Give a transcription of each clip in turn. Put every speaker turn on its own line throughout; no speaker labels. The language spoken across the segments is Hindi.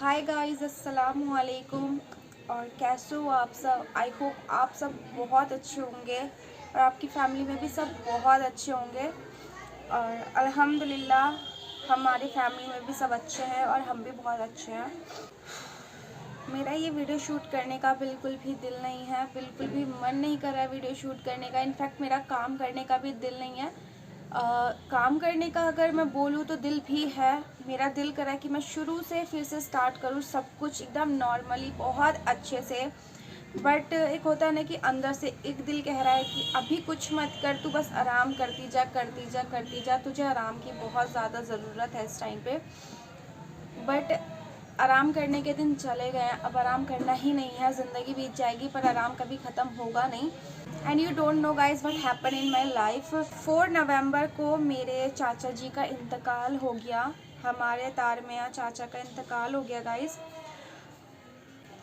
हाय गाइस, अस्सलाम वालेकुम। और कैसे हो आप सब? आई होप आप सब बहुत अच्छे होंगे और आपकी फैमिली में भी सब बहुत अच्छे होंगे। और अल्हम्दुलिल्लाह हमारी फैमिली में भी सब अच्छे हैं और हम भी बहुत अच्छे हैं। मेरा ये वीडियो शूट करने का बिल्कुल भी दिल नहीं है, बिल्कुल भी मन नहीं कर रहा है वीडियो शूट करने का। इनफैक्ट मेरा काम करने का भी दिल नहीं है। काम करने का अगर मैं बोलूँ तो दिल भी है। मेरा दिल कर रहा है कि मैं शुरू से फिर से स्टार्ट करूँ, सब कुछ एकदम नॉर्मली बहुत अच्छे से। बट एक होता है ना कि अंदर से एक दिल कह रहा है कि अभी कुछ मत कर, तू बस आराम करती जा करती जा करती जा, तुझे आराम की बहुत ज़्यादा ज़रूरत है इस टाइम पे। बट आराम करने के दिन चले गए, अब आराम करना ही नहीं है। ज़िंदगी बीत जाएगी पर आराम कभी ख़त्म होगा नहीं। And you don't know guys what happen in my life. 4 नवंबर को मेरे चाचा जी का इंतकाल हो गया। हमारे तारमिया चाचा का इंतकाल हो गया गाइज।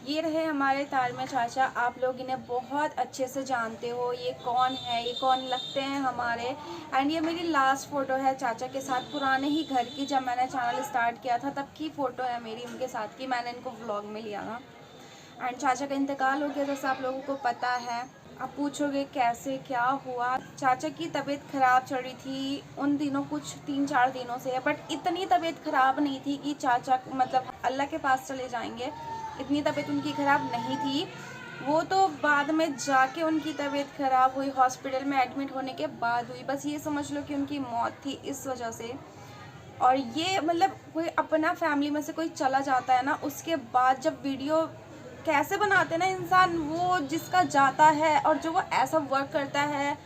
ये रहे हमारे तारमिया चाचा। आप लोग इन्हें बहुत अच्छे से जानते हो। ये कौन है, ये कौन लगते हैं हमारे। एंड ये मेरी लास्ट फ़ोटो है चाचा के साथ, पुराने ही घर की। जब मैंने चैनल स्टार्ट किया था तब की फ़ोटो है मेरी उनके साथ की। मैंने इनको व्लॉग में लिया था। एंड चाचा का इंतकाल हो गया, जैसा आप लोगों को पता है। आप पूछोगे कैसे, क्या हुआ? चाचा की तबीयत ख़राब चल रही थी उन दिनों, कुछ 3-4 दिनों से। बट इतनी तबीयत ख़राब नहीं थी कि चाचा मतलब अल्लाह के पास चले जाएंगे। इतनी तबीयत उनकी ख़राब नहीं थी। वो तो बाद में जाके उनकी तबीयत ख़राब हुई, हॉस्पिटल में एडमिट होने के बाद हुई। बस ये समझ लो कि उनकी मौत थी इस वजह से। और ये मतलब कोई अपना फैमिली में से कोई चला जाता है ना, उसके बाद जब वीडियो कैसे बनाते हैं ना इंसान, वो जिसका जाता है और जो वो ऐसा वर्क करता है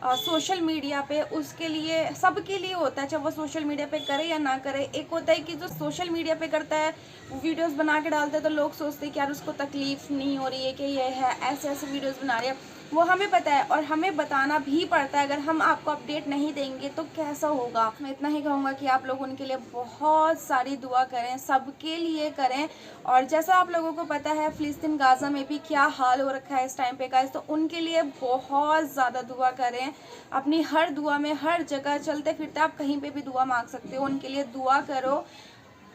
सोशल मीडिया पे, उसके लिए सबके लिए होता है, चाहे वो सोशल मीडिया पे करे या ना करे। एक होता है कि जो सोशल मीडिया पे करता है, वीडियोस बना के डालता है तो लोग सोचते हैं कि यार उसको तकलीफ़ नहीं हो रही है, कि ये है ऐसे ऐसे वीडियोस बना रही है। वो हमें पता है और हमें बताना भी पड़ता है। अगर हम आपको अपडेट नहीं देंगे तो कैसा होगा। मैं इतना ही कहूँगा कि आप लोग उनके लिए बहुत सारी दुआ करें, सबके लिए करें। और जैसा आप लोगों को पता है फ़िलिस्तीन गाज़ा में भी क्या हाल हो रखा है इस टाइम पे गाइस, तो उनके लिए बहुत ज़्यादा दुआ करें। अपनी हर दुआ में, हर जगह चलते फिरते आप कहीं पे भी दुआ मांग सकते हो, उनके लिए दुआ करो।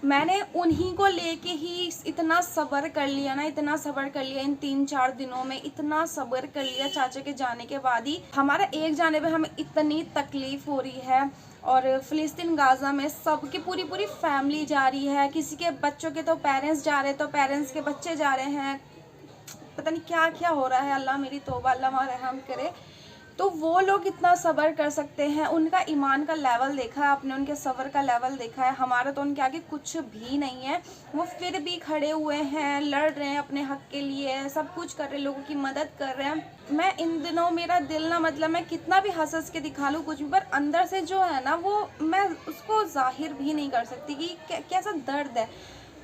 मैंने उन्हीं को लेके ही इतना सब्र कर लिया ना, इतना सब्र कर लिया इन 3-4 दिनों में, इतना सब्र कर लिया चाचा के जाने के बाद ही। हमारा एक जाने पे हमें इतनी तकलीफ़ हो रही है। और फ़िलिस्तीन गाज़ा में सबकी पूरी पूरी फैमिली जा रही है। किसी के बच्चों के तो पेरेंट्स जा रहे हैं, तो पेरेंट्स के बच्चे जा रहे हैं। पता नहीं क्या क्या हो रहा है। अल्लाह मेरी तौबा, अल्लाह वहाँ रहम करे। तो वो लोग इतना सब्र कर सकते हैं, उनका ईमान का लेवल देखा है आपने, उनके सब्र का लेवल देखा है। हमारा तो उनके आगे कुछ भी नहीं है। वो फिर भी खड़े हुए हैं, लड़ रहे हैं अपने हक के लिए, सब कुछ कर रहे हैं, लोगों की मदद कर रहे हैं। मैं इन दिनों मेरा दिल ना, मतलब मैं कितना भी हंस हंस के दिखा लूँ कुछ भी, पर अंदर से जो है ना वो मैं उसको जाहिर भी नहीं कर सकती कि कैसा दर्द है।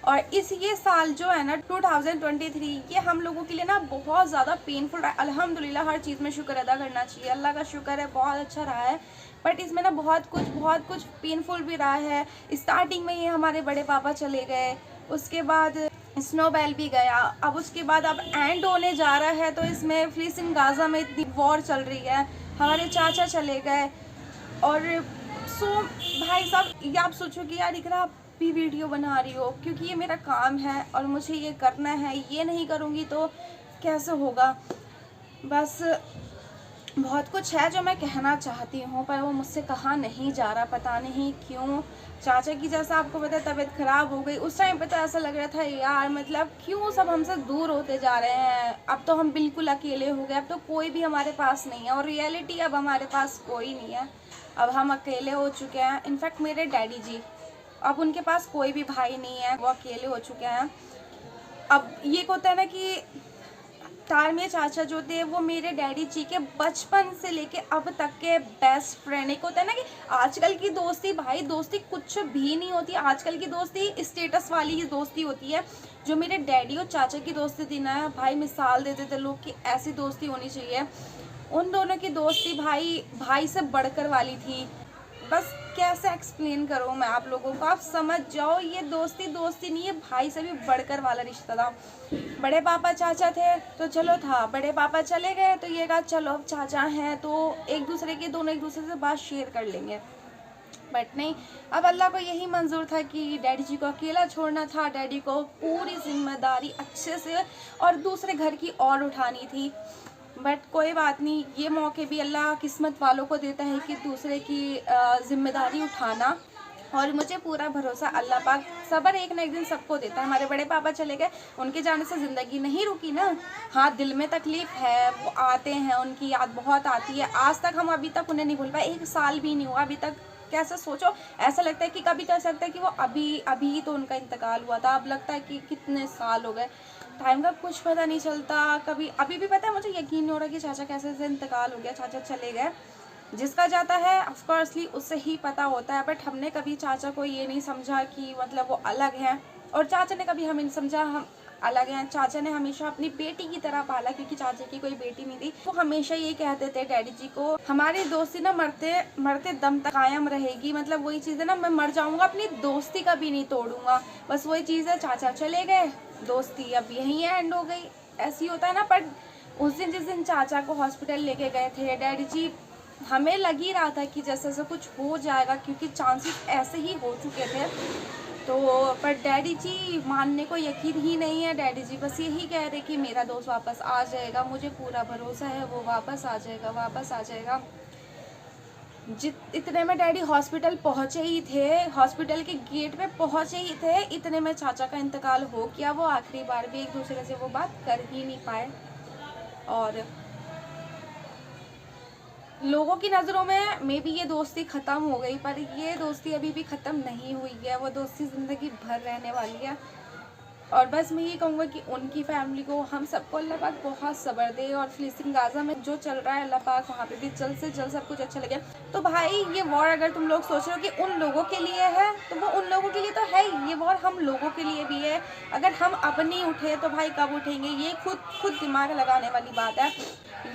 और ये साल जो है ना 2023, ये हम लोगों के लिए ना बहुत ज़्यादा पेनफुल रहा है। अल्हम्दुलिल्लाह हर चीज़ में शुक्र अदा करना चाहिए, अल्लाह का शुक्र है, बहुत अच्छा रहा है। बट इसमें ना बहुत कुछ पेनफुल भी रहा है। स्टार्टिंग में ये हमारे बड़े पापा चले गए, उसके बाद स्नोबेल भी गया, अब उसके बाद अब एंड होने जा रहा है। तो इसमें फ़िलिस्तीन गाज़ा में इतनी वॉर चल रही है, हमारे चाचा चले गए। और भाई साहब, ये आप सोचो कि यार इकरा आप भी वीडियो बना रही हो, क्योंकि ये मेरा काम है और मुझे ये करना है, ये नहीं करूँगी तो कैसे होगा। बस बहुत कुछ है जो मैं कहना चाहती हूँ पर वो मुझसे कहा नहीं जा रहा, पता नहीं क्यों। चाचा की जैसा आपको पता है तबीयत ख़राब हो गई, उस टाइम पे तो ऐसा लग रहा था यार मतलब क्यों सब हमसे दूर होते जा रहे हैं। अब तो हम बिल्कुल अकेले हो गए, अब तो कोई भी हमारे पास नहीं है। और रियलिटी अब हमारे पास कोई नहीं है, अब हम अकेले हो चुके हैं। इनफैक्ट मेरे डैडी जी, अब उनके पास कोई भी भाई नहीं है, वो अकेले हो चुके हैं। अब ये होता है ना कि तारमिया चाचा जो थे वो मेरे डैडी जी के बचपन से लेके अब तक के बेस्ट फ्रेंड। एक होता है ना कि आजकल की दोस्ती, भाई दोस्ती कुछ भी नहीं होती। आजकल की दोस्ती स्टेटस वाली दोस्ती होती है। जो मेरे डैडी और चाचा की दोस्ती थी ना भाई, मिसाल देते थे लोग कि ऐसी दोस्ती होनी चाहिए। उन दोनों की दोस्ती भाई भाई से बढ़कर वाली थी। बस कैसे एक्सप्लेन करूँ मैं आप लोगों को, आप समझ जाओ। ये दोस्ती दोस्ती नहीं है, भाई से भी बढ़कर वाला रिश्ता था। बड़े पापा चाचा थे तो चलो था, बड़े पापा चले गए तो ये कहा चलो अब चाचा हैं तो एक दूसरे से बात शेयर कर लेंगे। बट नहीं, अब अल्लाह को यही मंजूर था कि डैडी जी को अकेला छोड़ना था, डैडी को पूरी जिम्मेदारी अच्छे से और दूसरे घर की और उठानी थी। बट कोई बात नहीं, ये मौके भी अल्लाह किस्मत वालों को देता है कि दूसरे की जिम्मेदारी उठाना। और मुझे पूरा भरोसा अल्लाह पाक सब्र एक ना एक दिन सबको देता है। हमारे बड़े पापा चले गए, उनके जाने से ज़िंदगी नहीं रुकी ना। हाँ, दिल में तकलीफ़ है, वो आते हैं, उनकी याद बहुत आती है। आज तक हम अभी तक उन्हें नहीं भूल पाए, 1 साल भी नहीं हुआ अभी तक। कैसे सोचो, ऐसा लगता है कि कभी कह सकता है कि वो अभी तो उनका इंतकाल हुआ था, अब लगता है कि कितने साल हो गए। टाइम का कुछ पता नहीं चलता। कभी अभी भी पता है, मुझे यकीन नहीं हो रहा कि चाचा कैसे से इंतकाल हो गया, चाचा चले गए। जिसका जाता है ऑफकोर्सली उससे ही पता होता है, बट हमने कभी चाचा को ये नहीं समझा कि मतलब वो अलग हैं, और चाचा ने कभी हमें नहीं समझा हम अलग हैं। चाचा ने हमेशा अपनी बेटी की तरह पाला, क्योंकि चाचा की कोई बेटी नहीं थी। वो हमेशा ये कहते थे डैडी जी को, हमारी दोस्ती ना मरते मरते दम तक कायम रहेगी। मतलब वही चीज़ है ना, मैं मर जाऊँगा अपनी दोस्ती कभी नहीं तोड़ूंगा। बस वही चीज़ है, चाचा चले गए, दोस्ती अब यहीं एंड हो गई। ऐसी होता है ना। पर उस दिन जिस दिन चाचा को हॉस्पिटल लेके गए थे डैडी जी, हमें लग ही रहा था कि जैसे जैसे कुछ हो जाएगा, क्योंकि चांसेस ऐसे ही हो चुके थे। तो पर डैडी जी मानने को यकीन ही नहीं है। डैडी जी बस यही कह रहे कि मेरा दोस्त वापस आ जाएगा, मुझे पूरा भरोसा है वो वापस आ जाएगा, वापस आ जाएगा। इतने में डैडी हॉस्पिटल पहुंचे ही थे, हॉस्पिटल के गेट पे पहुंचे ही थे, इतने में चाचा का इंतकाल हो गया। वो आखिरी बार भी एक दूसरे से वो बात कर ही नहीं पाए। और लोगों की नज़रों में मे बी ये दोस्ती ख़त्म हो गई, पर ये दोस्ती अभी भी ख़त्म नहीं हुई है। वो दोस्ती ज़िंदगी भर रहने वाली है। और बस मैं ये कहूँगा कि उनकी फैमिली को, हम सबको अल्लाह पाक बहुत सब्र दे। और फ़िलिस्तीन गाज़ा में जो चल रहा है, अल्लाह पाक वहाँ पे भी जल्द से जल्द सब कुछ अच्छा लगे। तो भाई ये वॉर अगर तुम लोग सोच रहे हो कि उन लोगों के लिए है, तो वो उन लोगों के लिए तो है ही, ये वॉर हम लोगों के लिए भी है। अगर हम अब नहीं उठे तो भाई कब उठेंगे? ये खुद दिमाग लगाने वाली बात है।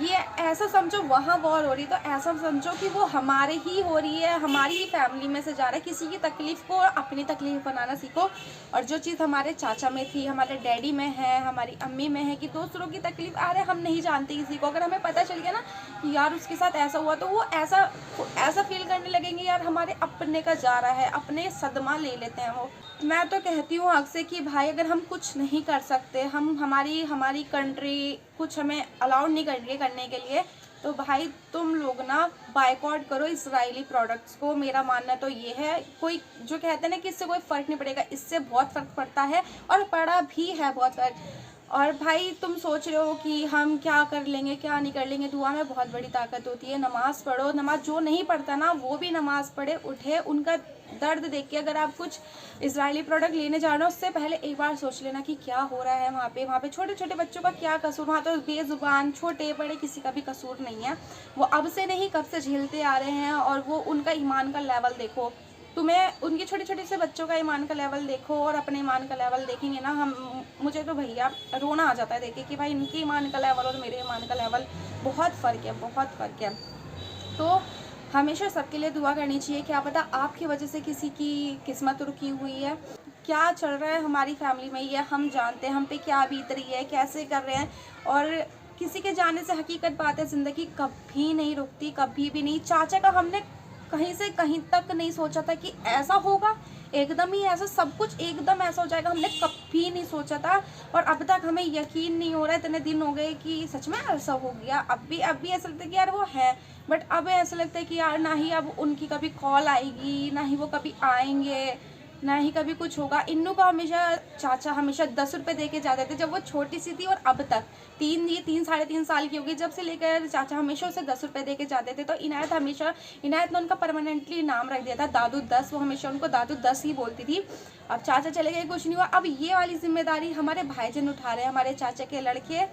ये ऐसा समझो वहाँ वॉर हो रही, तो ऐसा समझो कि वो हमारे ही हो रही है, हमारी ही फैमिली में से जा रहा है। किसी की तकलीफ़ को अपनी तकलीफ़ बनाना सीखो। और जो चीज़ हमारे चाचा में थी, हमारे डैडी में है, हमारी अम्मी में है, कि दूसरों की तकलीफ़ आ रहे हम नहीं जानते किसी को, अगर हमें पता चल गया ना कि यार उसके साथ ऐसा हुआ, तो वो ऐसा फील करने लगेंगे यार हमारे अपने का जा रहा है, अपने सदमा ले लेते हैं वो। मैं तो कहती हूँ हक से कि भाई अगर हम कुछ नहीं कर सकते, हमारी कंट्री कुछ हमें अलाउड नहीं कर रही है करने के लिए, तो भाई तुम लोग ना बायकॉट करो इजरायली प्रोडक्ट्स को। मेरा मानना तो ये है। कोई जो कहते हैं ना कि इससे कोई फ़र्क नहीं पड़ेगा, इससे बहुत फ़र्क पड़ता है, और पड़ा भी है बहुत फ़र्क। और भाई तुम सोच रहे हो कि हम क्या कर लेंगे क्या नहीं कर लेंगे, दुआ में बहुत बड़ी ताकत होती है। नमाज़ पढ़ो, नमाज जो नहीं पढ़ता ना वो भी नमाज़ पढ़े, उठे। उनका दर्द देख के अगर आप कुछ इजरायली प्रोडक्ट लेने जा रहे हो, उससे पहले एक बार सोच लेना कि क्या हो रहा है वहाँ पे छोटे छोटे बच्चों का क्या कसूर। वहाँ तो बेजुबान छोटे बड़े किसी का भी कसूर नहीं है। वो अब से नहीं कब से झेलते आ रहे हैं, और वो उनका ईमान का लेवल देखो। तुम्हें उनके छोटे छोटे से बच्चों का ईमान का लेवल देखो और अपने ईमान का लेवल देखेंगे ना, मुझे तो भैया रोना आ जाता है देख के कि भाई इनके ईमान का लेवल और मेरे ईमान का लेवल बहुत फ़र्क है, बहुत फ़र्क है। तो हमेशा सबके लिए दुआ करनी चाहिए। क्या पता आपकी वजह से किसी की किस्मत रुकी हुई है। क्या चल रहा है हमारी फैमिली में ये हम जानते हैं, हम पे क्या बीत रही है, कैसे कर रहे हैं। और किसी के जाने से हकीकत बात है, ज़िंदगी कभी नहीं रुकती, कभी भी नहीं। चाचा का हमने कहीं से कहीं तक नहीं सोचा था कि ऐसा होगा, एकदम ही ऐसा सब कुछ एकदम ऐसा हो जाएगा, हमने कभी नहीं सोचा था। और अब तक हमें यकीन नहीं हो रहा है, इतने दिन हो गए कि सच में ऐसा हो गया। अब भी ऐसा लगता है कि यार वो है, बट अब ऐसा लगता है कि यार ना ही अब उनकी कभी कॉल आएगी, ना ही वो कभी आएंगे, ना ही कभी कुछ होगा। इन्नू को हमेशा चाचा हमेशा 10 रुपये दे के जाते थे जब वो छोटी सी थी, और अब तक 3 साढ़े 3 साल की होगी जब से लेकर चाचा हमेशा उसे 10 रुपये दे के जाते थे। तो इनायत ने उनका परमानेंटली नाम रख दिया था दादू 10, वो हमेशा उनको दादू 10 ही बोलती थी। अब चाचा चले गए, कुछ नहीं हुआ। अब ये वाली जिम्मेदारी हमारे भाईजान उठा रहे हैं, हमारे चाचा के लड़के।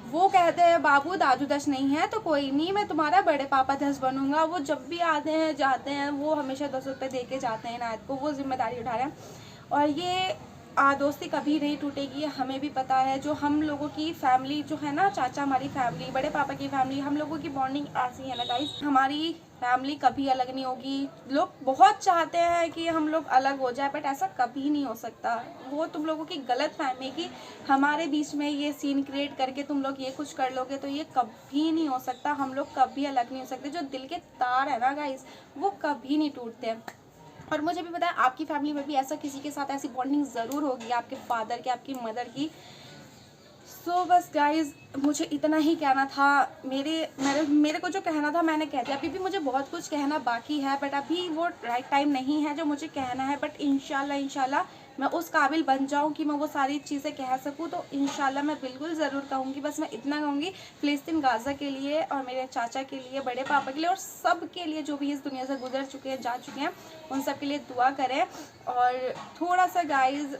वो कहते हैं बाबू दादू 10 नहीं है तो कोई नहीं, मैं तुम्हारा बड़े पापा 10 बनूंगा। वो जब भी आते हैं जाते हैं, वो हमेशा 10 रुपये दे के जाते हैं इनायत को, वो जिम्मेदारी उठा रहे हैं। और ये दोस्ती कभी नहीं टूटेगी, हमें भी पता है। जो हम लोगों की फैमिली जो है ना, चाचा हमारी फैमिली, बड़े पापा की फैमिली, हम लोगों की बॉन्डिंग ऐसी है ना गाइस, हमारी फैमिली कभी अलग नहीं होगी। लोग बहुत चाहते हैं कि हम लोग अलग हो जाए, बट ऐसा कभी नहीं हो सकता। वो तुम लोगों की गलत फहमी की हमारे बीच में ये सीन क्रिएट करके तुम लोग ये कुछ कर लोगे, तो ये कभी नहीं हो सकता। हम लोग कभी अलग नहीं हो सकते। जो दिल के तार है ना गाइस, वो कभी नहीं टूटते। और मुझे भी पता है आपकी फैमिली में भी ऐसा किसी के साथ ऐसी बॉन्डिंग ज़रूर होगी, आपके फादर की, आपकी मदर की। सो बस गाइज़, मुझे इतना ही कहना था। मेरे को जो कहना था मैंने कह दिया। अभी भी मुझे बहुत कुछ कहना बाकी है, बट अभी वो राइट टाइम नहीं है जो मुझे कहना है। बट इंशाल्लाह मैं उस काबिल बन जाऊं कि मैं वो सारी चीज़ें कह सकूं, तो इंशाल्लाह मैं बिल्कुल ज़रूर कहूँगी। बस मैं इतना कहूँगी, फ़िलिस्तीन गाज़ा के लिए और मेरे चाचा के लिए, बड़े पापा के लिए और सब के लिए जो भी इस दुनिया से गुजर चुके हैं, जा चुके हैं, उन सब के लिए दुआ करें। और थोड़ा सा गाइज़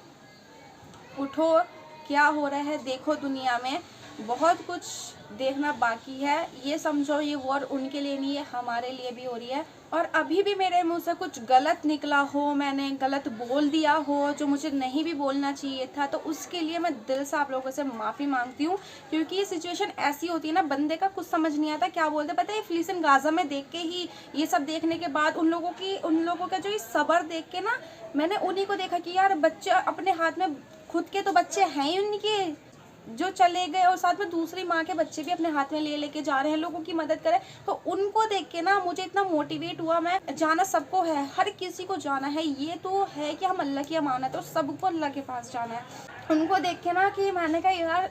उठो, क्या हो रहा है देखो, दुनिया में बहुत कुछ देखना बाकी है। ये समझो ये वॉर उनके लिए नहीं है, हमारे लिए भी हो रही है। और अभी भी मेरे मुंह से कुछ गलत निकला हो, मैंने गलत बोल दिया हो जो मुझे नहीं भी बोलना चाहिए था, तो उसके लिए मैं दिल से आप लोगों से माफ़ी मांगती हूँ। क्योंकि ये सिचुएशन ऐसी होती है ना, बंदे का कुछ समझ नहीं आता क्या बोलते। पता है फ़िलिस्तीन गाज़ा में देख के ही, ये सब देखने के बाद उन लोगों का जो ये सब्र देख के ना, मैंने उन्हीं को देखा कि यार बच्चे अपने हाथ में, खुद के तो बच्चे हैं ही उनके जो चले गए, और साथ में दूसरी माँ के बच्चे भी अपने हाथ में लेके जा रहे हैं, लोगों की मदद करें। तो उनको देख के ना मुझे इतना मोटिवेट हुआ। मैं जाना सबको है, हर किसी को जाना है, ये तो है कि हम अल्लाह की अमानत है और सबको अल्लाह के पास जाना है। उनको देख के ना कि मैंने कहा यार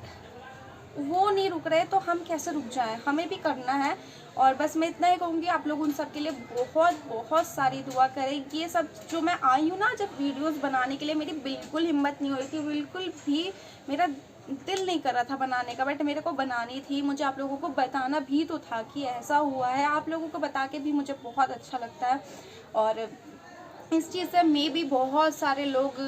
वो नहीं रुक रहे तो हम कैसे रुक जाएं, हमें भी करना है। और बस मैं इतना ही कहूँगी, आप लोग उन सब के लिए बहुत बहुत सारी दुआ करें। ये सब जो मैं आई हूँ ना, जब वीडियोस बनाने के लिए, मेरी बिल्कुल हिम्मत नहीं हो रही थी, बिल्कुल भी मेरा दिल नहीं कर रहा था बनाने का, बट मेरे को बनानी थी। मुझे आप लोगों को बताना भी तो था कि ऐसा हुआ है। आप लोगों को बता के भी मुझे बहुत अच्छा लगता है। और इस चीज़ से मे भी बहुत सारे लोग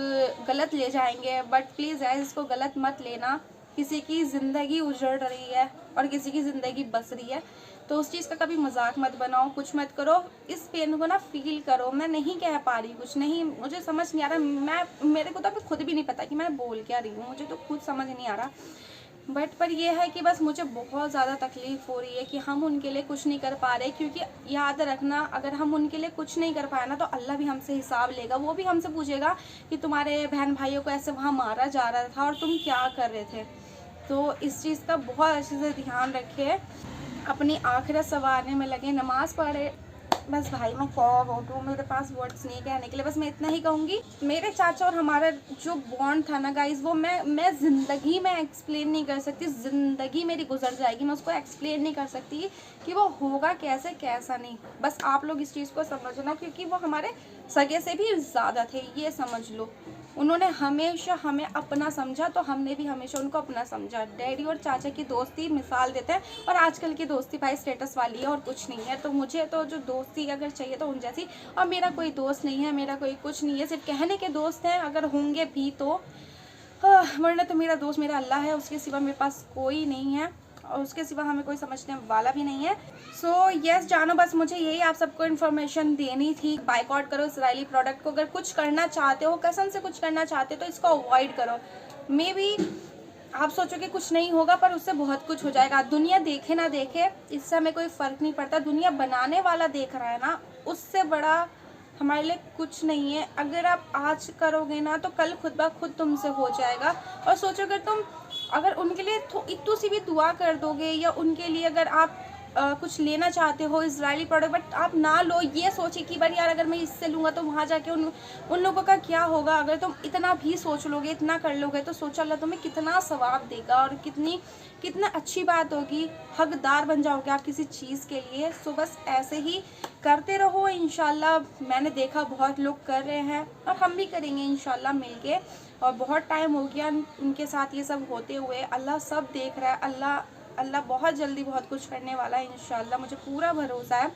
गलत ले जाएंगे, बट प्लीज़ गाइस इसको गलत मत लेना। किसी की ज़िंदगी उजड़ रही है और किसी की ज़िंदगी बस रही है, तो उस चीज़ का कभी मजाक मत बनाओ, कुछ मत करो। इस पेन को ना फील करो। मैं नहीं कह पा रही कुछ, नहीं, मुझे समझ नहीं आ रहा। मेरे को तो अभी खुद भी नहीं पता कि मैं बोल क्या रही हूँ, मुझे तो खुद समझ नहीं आ रहा। बट पर यह है कि बस मुझे बहुत ज़्यादा तकलीफ़ हो रही है कि हम उनके लिए कुछ नहीं कर पा रहे। क्योंकि याद रखना, अगर हम उनके लिए कुछ नहीं कर पाए ना, तो अल्लाह भी हमसे हिसाब लेगा। वो भी हमसे पूछेगा कि तुम्हारे बहन भाइयों को ऐसे वहाँ मारा जा रहा था और तुम क्या कर रहे थे। तो इस चीज़ का बहुत अच्छे से ध्यान रखें, अपनी आखिरत संवारने में लगे, नमाज़ पढ़े। बस भाई मैं क्या बोलूँ, मेरे पास वर्ड्स नहीं कहने के लिए। बस मैं इतना ही कहूँगी, मेरे चाचा और हमारा जो बॉन्ड था ना गाइस, वो मैं ज़िंदगी में एक्सप्लेन नहीं कर सकती। ज़िंदगी मेरी गुजर जाएगी, मैं उसको एक्सप्लेन नहीं कर सकती कि वो होगा कैसे कैसा नहीं। बस आप लोग इस चीज़ को समझना, क्योंकि वो हमारे सगे से भी ज़्यादा थे, ये समझ लो। उन्होंने हमेशा हमें अपना समझा, तो हमने भी हमेशा उनको अपना समझा। डैडी और चाचा की दोस्ती मिसाल देते हैं, और आजकल की दोस्ती भाई स्टेटस वाली है और कुछ नहीं है। तो मुझे तो जो दोस्ती अगर चाहिए तो उन जैसी, और मेरा कोई दोस्त नहीं है, मेरा कोई कुछ नहीं है, सिर्फ कहने के दोस्त हैं अगर होंगे भी तो। वरना तो मेरा दोस्त मेरा अल्लाह है, उसके सिवा मेरे पास कोई नहीं है, और उसके सिवा हमें कोई समझने वाला भी नहीं है। सो यस जानो, बस मुझे यही आप सबको इन्फॉर्मेशन देनी थी। बाइकआउट करो इसराइली प्रोडक्ट को। अगर कुछ करना चाहते हो, कसम से कुछ करना चाहते हो, तो इसको अवॉइड करो। मे बी आप सोचो कि कुछ नहीं होगा, पर उससे बहुत कुछ हो जाएगा। दुनिया देखे ना देखे, इससे हमें कोई फ़र्क नहीं पड़ता। दुनिया बनाने वाला देख रहा है ना, उससे बड़ा हमारे लिए कुछ नहीं है। अगर आप आज करोगे ना, तो कल खुद ब खुद तुमसे हो जाएगा। और सोचो, अगर उनके लिए इतनी सी भी दुआ कर दोगे, या उनके लिए अगर आप कुछ लेना चाहते हो इजरायली प्रोडक्ट, बट आप ना लो, ये सोचिए कि भाई यार अगर मैं इससे लूँगा तो वहाँ जाके उन लोगों का क्या होगा। अगर तुम इतना भी सोच लोगे, इतना कर लोगे, तो सोचो अल्लाह तुम्हें कितना सवाब देगा, और कितना अच्छी बात होगी। हकदार बन जाओगे आप किसी चीज़ के लिए। सो बस ऐसे ही करते रहो इंशाल्लाह। मैंने देखा बहुत लोग कर रहे हैं, और हम भी करेंगे इंशाल्लाह मिलके। और बहुत टाइम हो गया उनके साथ ये सब होते हुए। अल्लाह सब देख रहा है। अल्लाह बहुत जल्दी बहुत कुछ करने वाला है इंशाल्लाह, मुझे पूरा भरोसा है।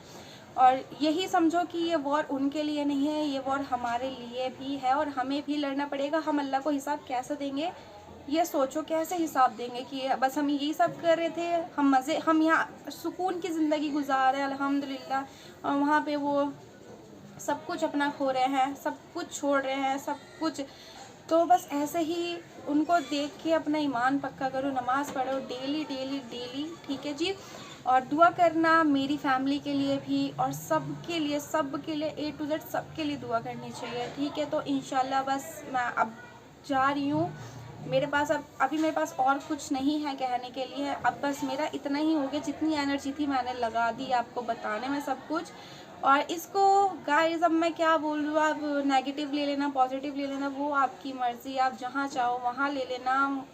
और यही समझो कि ये वॉर उनके लिए नहीं है, ये वॉर हमारे लिए भी है, और हमें भी लड़ना पड़ेगा। हम अल्लाह को हिसाब कैसे देंगे, ये सोचो कैसे हिसाब देंगे कि बस हम यही सब कर रहे थे, हम यहाँ सुकून की ज़िंदगी गुजार रहे हैं अल्हम्दुलिल्लाह, और वहाँ पे वो सब कुछ अपना खो रहे हैं, सब कुछ छोड़ रहे हैं, सब कुछ। तो बस ऐसे ही उनको देख के अपना ईमान पक्का करो, नमाज़ पढ़ो डेली डेली डेली, ठीक है जी। और दुआ करना मेरी फैमिली के लिए भी, और सब के लिए A to Z सबके लिए दुआ करनी चाहिए, ठीक है। तो इंशाल्लाह बस मैं अब जा रही हूँ। अभी मेरे पास और कुछ नहीं है कहने के लिए। अब बस मेरा इतना ही हो गया, जितनी एनर्जी थी मैंने लगा दी आपको बताने में सब कुछ। और इसको गाइस अब मैं क्या बोल दूँ, आप नेगेटिव ले लेना पॉजिटिव ले लेना वो आपकी मर्ज़ी, आप जहाँ चाहो वहाँ ले लेना,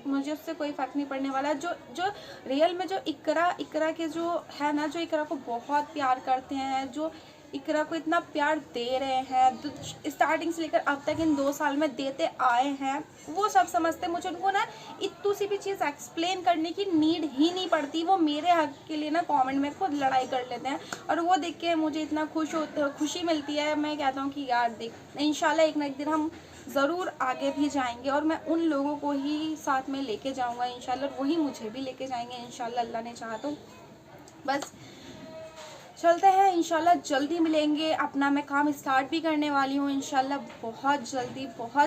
मुझे उससे कोई फ़र्क नहीं पड़ने वाला। जो जो रियल में जो इकरा के जो है ना, जो इकरा को बहुत प्यार करते हैं, जो इकरा को इतना प्यार दे रहे हैं स्टार्टिंग से लेकर अब तक इन 2 साल में देते आए हैं, वो सब समझते हैं। मुझे उनको ना इतनी सी भी चीज़ एक्सप्लेन करने की नीड ही नहीं पड़ती। वो मेरे हक के लिए ना कमेंट में खुद लड़ाई कर लेते हैं और वो देख के मुझे इतना खुशी मिलती है। मैं कहता हूँ कि यार देख इंशाल्लाह एक ना एक दिन हम ज़रूर आगे भी जाएंगे और मैं उन लोगों को ही साथ में लेके जाऊँगा इंशाल्लाह, वही मुझे भी लेके जाएंगे इंशाल्लाह, अल्लाह ने चाहा तो। बस चलते हैं इंशाल्लाह, जल्दी मिलेंगे। अपना मैं काम स्टार्ट भी करने वाली हूँ इंशाल्लाह, बहुत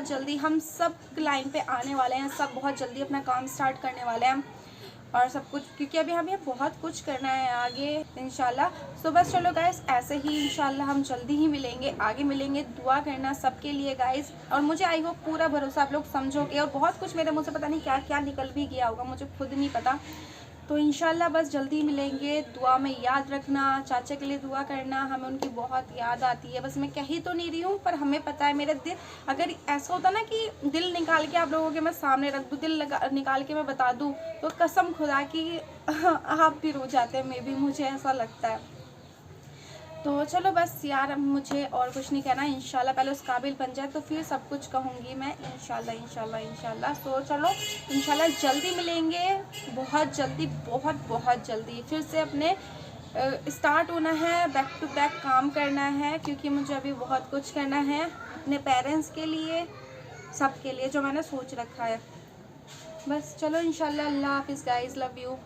जल्दी हम सब लाइन पे आने वाले हैं, सब बहुत जल्दी अपना काम स्टार्ट करने वाले हैं और सब कुछ, क्योंकि अभी हमें बहुत कुछ करना है आगे इंशाल्लाह। सो बस चलो गाइस, ऐसे ही इंशाल्लाह हम जल्दी ही मिलेंगे, आगे मिलेंगे। दुआ करना सबके लिए गाइस, और मुझे आई होप पूरा भरोसा आप लोग समझोगे। और बहुत कुछ मेरे मुँह से पता नहीं क्या क्या निकल भी गया होगा, मुझे खुद नहीं पता। तो इंशाल्लाह बस जल्दी मिलेंगे। दुआ में याद रखना, चाचा के लिए दुआ करना, हमें उनकी बहुत याद आती है। बस मैं कह ही तो नहीं रही हूँ, पर हमें पता है मेरा दिल, अगर ऐसा होता ना कि दिल निकाल के आप लोगों के मैं सामने रख दूँ, दिल निकाल के मैं बता दूँ, तो कसम खुदा की आप भी रो जाते हैं, मैं भी, मुझे ऐसा लगता है। तो चलो बस यार, मुझे और कुछ नहीं कहना। इंशाल्लाह पहले उस काबिल बन जाए तो फिर सब कुछ कहूँगी मैं, इंशाल्लाह। तो चलो इंशाल्लाह जल्दी मिलेंगे, बहुत जल्दी, बहुत जल्दी फिर से अपने स्टार्ट होना है, बैक टू बैक काम करना है, क्योंकि मुझे अभी बहुत कुछ करना है अपने पेरेंट्स के लिए, सबके लिए जो मैंने सोच रखा है। बस चलो इंशाल्लाह, अल्लाह हाफिज़ गाइज़, लव यू।